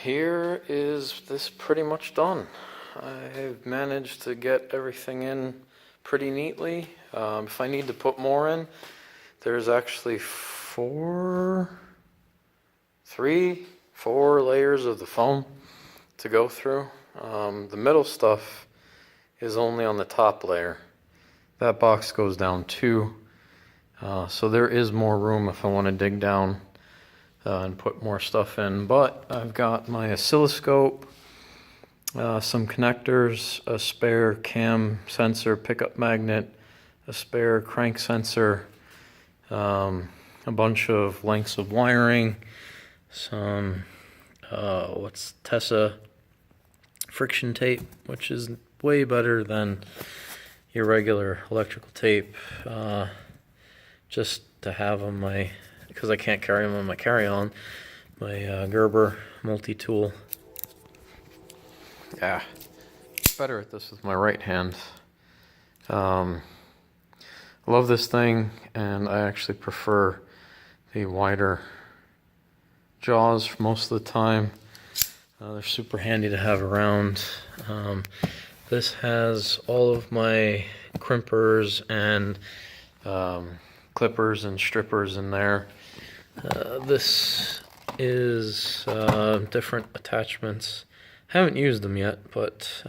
here is this pretty much done. I've managed to get everything in pretty neatly. If I need to put more in, there's actually four layers of the foam to go through. The middle stuff is only on the top layer. That box goes down two, so there is more room if I want to dig down and put more stuff in. But I've got my oscilloscope, some connectors, a spare cam sensor, pickup magnet, a spare crank sensor, a bunch of lengths of wiring, some Tessa friction tape, which is way better than your regular electrical tape, just to have on my, because I can't carry them on my carry-on, my Gerber multi-tool. Yeah, better at this with my right hand. I love this thing, and I actually prefer the wider jaws most of the time. They're super handy to have around. This has all of my crimpers and clippers and strippers in there. This is different attachments. Haven't used them yet, but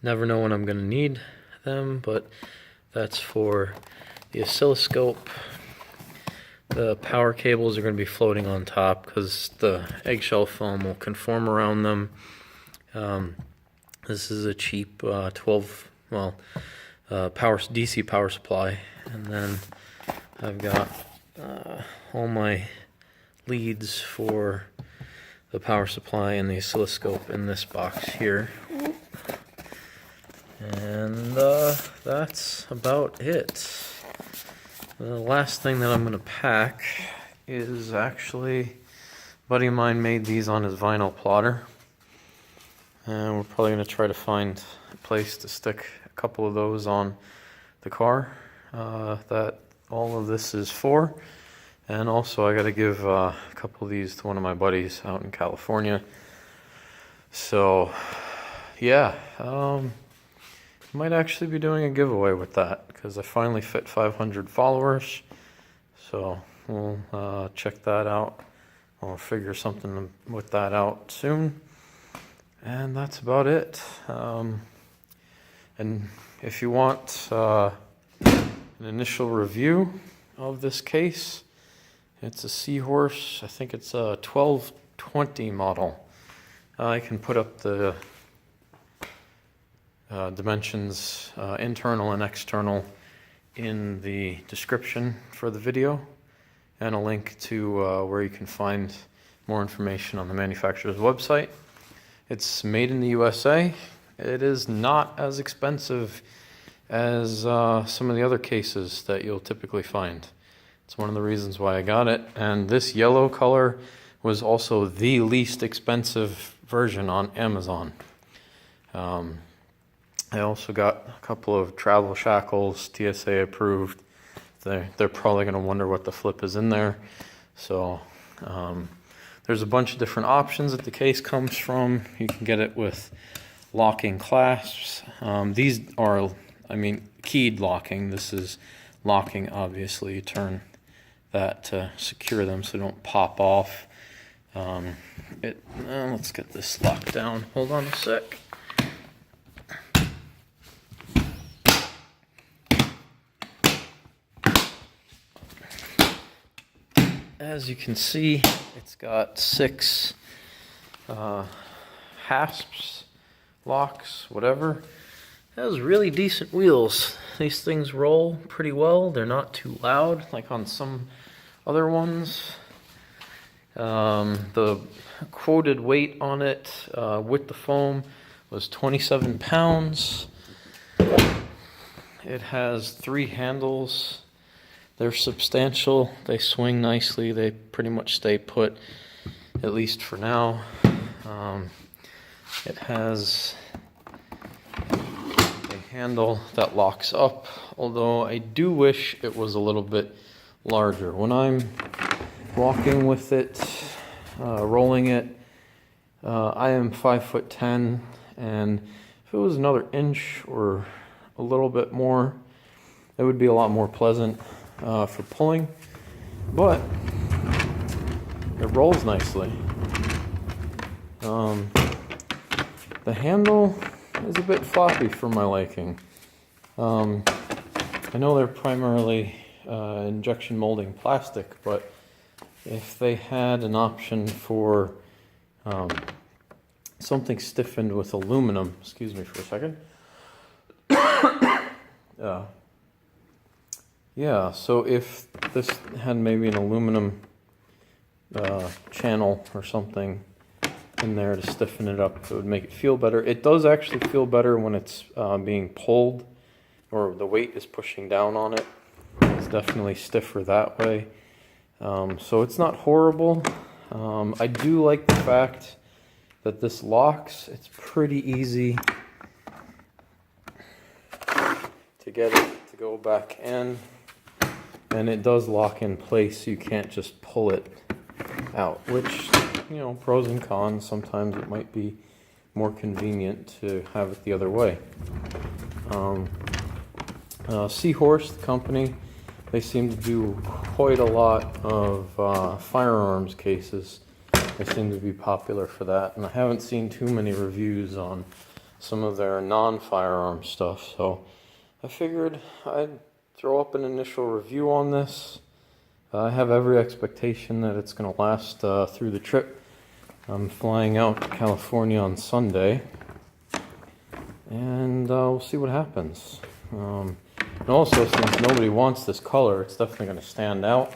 never know when I'm going to need them. But that's for the oscilloscope. The power cables are going to be floating on top because the eggshell foam will conform around them. This is a cheap DC power supply, and then I've got all my leads for the power supply and the oscilloscope in this box here. And that's about it. The last thing that I'm going to pack is actually, a buddy of mine made these on his vinyl plotter. And we're probably going to try to find a place to stick a couple of those on the car that all of this is for. And also I got to give a couple of these to one of my buddies out in California. So yeah, might actually be doing a giveaway with that because I finally fit 500 followers. So we'll check that out. I'll figure something with that out soon. And that's about it. And if you want an initial review of this case, it's a Seahorse, I think it's a 1220 model. I can put up the dimensions, internal and external, in the description for the video, and a link to where you can find more information on the manufacturer's website. It's made in the USA. It is not as expensive as some of the other cases that you'll typically find. It's one of the reasons why I got it. And this yellow color was also the least expensive version on Amazon. I also got a couple of travel shackles, TSA approved. They're probably going to wonder what the flip is in there. So there's a bunch of different options that the case comes from. You can get it with locking clasps. These are, keyed locking. This is locking, obviously. You turn that to secure them so they don't pop off. Let's get this locked down. Hold on a sec. As you can see, it's got 6 hasps, locks, whatever. It has really decent wheels. These things roll pretty well. They're not too loud like on some other ones. The quoted weight on it with the foam was 27 pounds. It has 3 handles. They're substantial. They swing nicely. They pretty much stay put, at least for now. It has a handle that locks up, although I do wish it was a little bit larger. When I'm walking with it, rolling it, I am 5'10", and if it was another inch or a little bit more, it would be a lot more pleasant for pulling, but it rolls nicely. The handle is a bit floppy for my liking. I know they're primarily injection molding plastic, but if they had an option for something stiffened with aluminum, excuse me for a second. Yeah, so if this had maybe an aluminum channel or something in there to stiffen it up, it would make it feel better. It does actually feel better when it's being pulled or the weight is pushing down on it. It's definitely stiffer that way. So it's not horrible. I do like the fact that this locks. It's pretty easy to get it to go back in, and it does lock in place, so you can't just pull it out, which, you know, pros and cons. Sometimes it might be more convenient to have it the other way. Seahorse, the company, they seem to do quite a lot of firearms cases. They seem to be popular for that, and I haven't seen too many reviews on some of their non-firearm stuff, so I figured I'd throw up an initial review on this. I have every expectation that it's going to last through the trip. I'm flying out to California on Sunday, and we'll see what happens. And also, since nobody wants this color, it's definitely going to stand out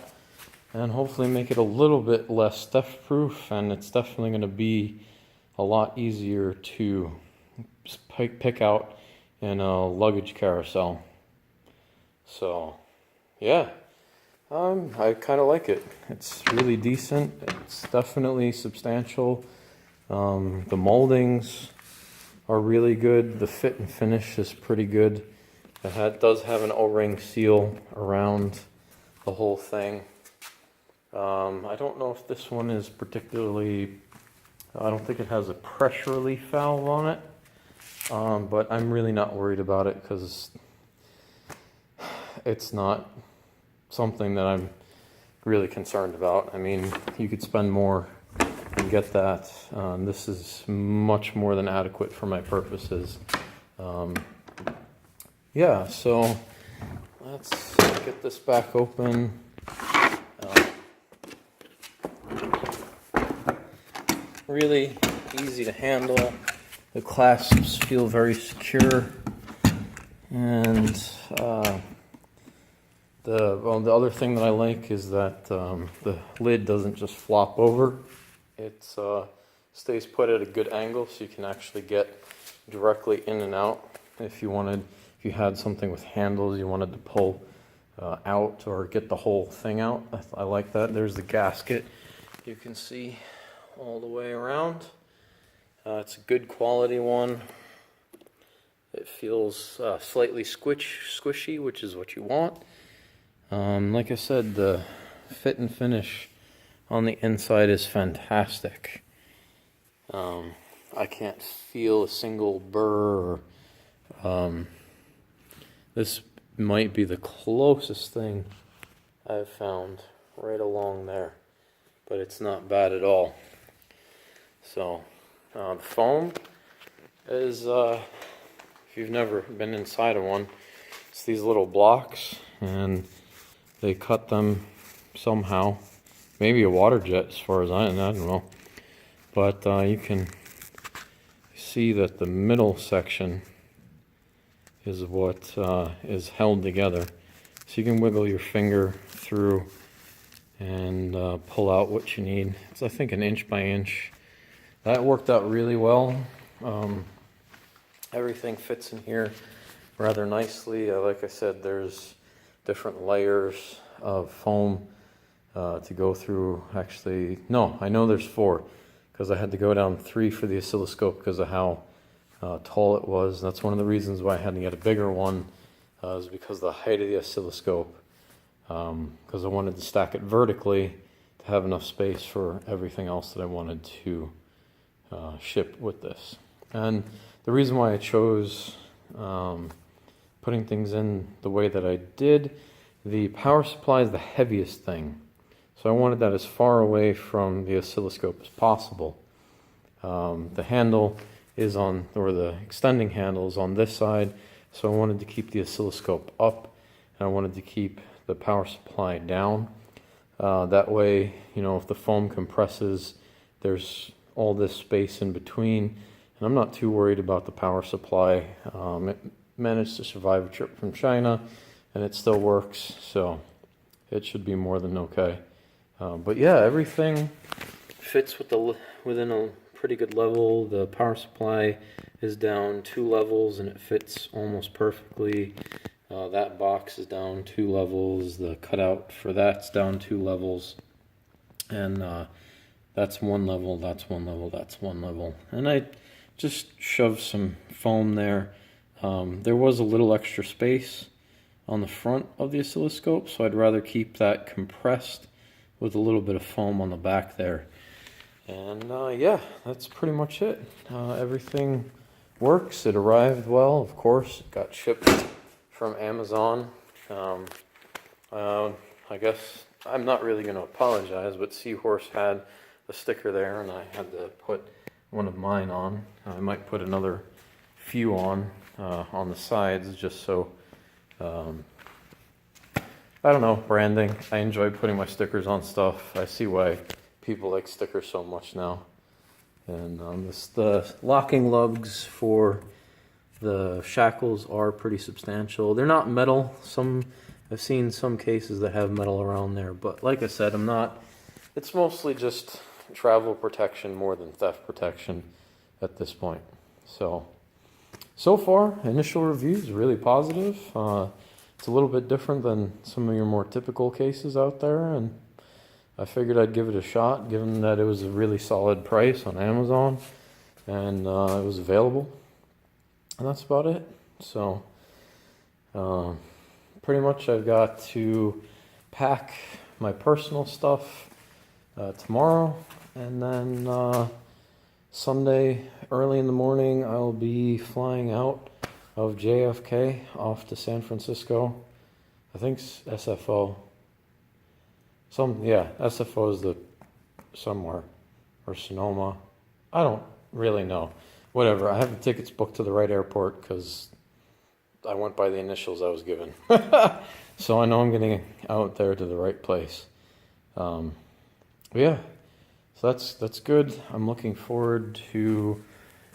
and hopefully make it a little bit less theft-proof, and it's definitely going to be a lot easier to pick out in a luggage carousel. So, yeah. I kind of like it. It's really decent. It's definitely substantial. The moldings are really good. The fit and finish is pretty good. It does have an O-ring seal around the whole thing. I don't know if this one is particularly, I don't think it has a pressure relief valve on it, but I'm really not worried about it because it's not something that I'm really concerned about. I mean, you could spend more and get that. This is much more than adequate for my purposes. Yeah, so let's get this back open. Really easy to handle. The clasps feel very secure, and the other thing that I like is that the lid doesn't just flop over. It stays put at a good angle, so you can actually get directly in and out. If you had something with handles you wanted to pull out or get the whole thing out, I like that. There's the gasket. You can see all the way around. It's a good quality one. It feels slightly squishy, which is what you want. Like I said, the fit and finish on the inside is fantastic. I can't feel a single burr. This might be the closest thing I've found right along there, but it's not bad at all. So the foam is, if you've never been inside of one, it's these little blocks, and they cut them somehow. Maybe a water jet, as far as I don't know. But you can see that the middle section is what is held together. So you can wiggle your finger through and pull out what you need. It's, I think, an inch by inch. That worked out really well. Everything fits in here rather nicely. Like I said, there's different layers of foam to go through. Actually, no, I know there's 4, because I had to go down 3 for the oscilloscope because of how tall it was. That's one of the reasons why I had to get a bigger one, is because of the height of the oscilloscope, because I wanted to stack it vertically to have enough space for everything else that I wanted to ship with this. And the reason why I chose putting things in the way that I did, the power supply is the heaviest thing. So I wanted that as far away from the oscilloscope as possible. The handle is on, or the extending handle is on this side, so I wanted to keep the oscilloscope up, and I wanted to keep the power supply down. That way, you know, if the foam compresses, there's all this space in between, and I'm not too worried about the power supply. It managed to survive a trip from China, and it still works, so it should be more than okay. But yeah, everything fits within a pretty good level. The power supply is down 2 levels, and it fits almost perfectly. That box is down 2 levels. The cutout for that's down 2 levels, and that's 1 level, that's 1 level, that's 1 level. And I just shoved some foam there. There was a little extra space on the front of the oscilloscope, so I'd rather keep that compressed with a little bit of foam on the back there. And yeah, that's pretty much it. Everything works. It arrived well, of course. It got shipped from Amazon. I guess I'm not really going to apologize, but Seahorse had a sticker there, and I had to put one of mine on. I might put another few on the sides, just so I don't know, branding. I enjoy putting my stickers on stuff. I see why people like stickers so much now. And the locking lugs for the shackles are pretty substantial. They're not metal. I've seen some cases that have metal around there, but like I said, it's mostly just travel protection more than theft protection at this point. So far, initial reviews really positive. It's a little bit different than some of your more typical cases out there, and I figured I'd give it a shot, given that it was a really solid price on Amazon, and it was available, and that's about it. So pretty much I've got to pack my personal stuff tomorrow, and then Sunday early in the morning I'll be flying out of JFK off to San Francisco. I think SFO. SFO is somewhere, or Sonoma. I don't really know. Whatever. I have the tickets booked to the right airport because I went by the initials I was given. So I know I'm getting out there to the right place. Yeah. So that's good. I'm looking forward to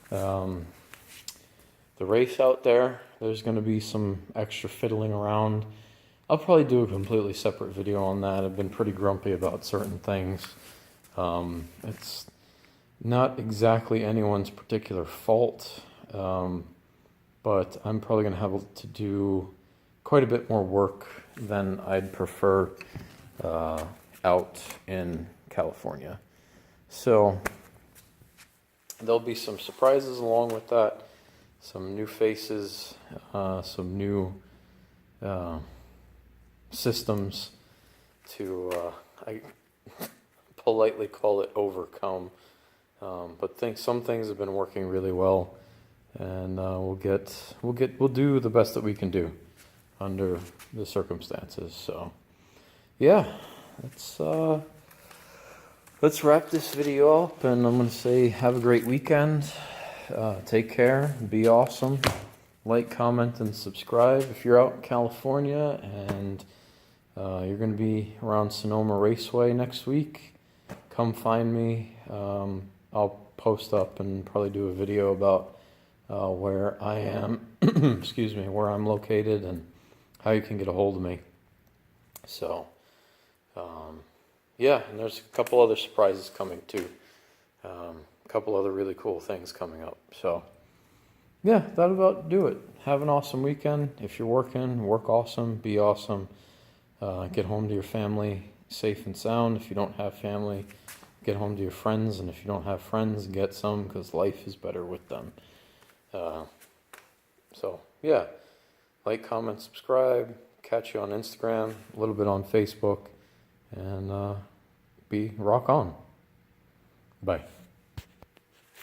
the race out there. There's going to be some extra fiddling around. I'll probably do a completely separate video on that. I've been pretty grumpy about certain things. It's not exactly anyone's particular fault, but I'm probably going to have to do quite a bit more work than I'd prefer out in California. So there'll be some surprises along with that. Some new faces, some new systems to, I politely call it overcome. But some things have been working really well, and we'll do the best that we can do under the circumstances. So, yeah, let's wrap this video up, and I'm going to say have a great weekend. Take care, be awesome, like, comment, and subscribe. If you're out in California and you're going to be around Sonoma Raceway next week, come find me. I'll post up and probably do a video about where I am, excuse me, where I'm located and how you can get a hold of me. So, yeah, and there's a couple other surprises coming too. A couple other really cool things coming up. So, yeah, that'll about do it. Have an awesome weekend. If you're working, work awesome, be awesome. Get home to your family safe and sound. If you don't have family, get home to your friends. And if you don't have friends, get some, because life is better with them. So, yeah, like, comment, subscribe. Catch you on Instagram, a little bit on Facebook. And rock on. Bye.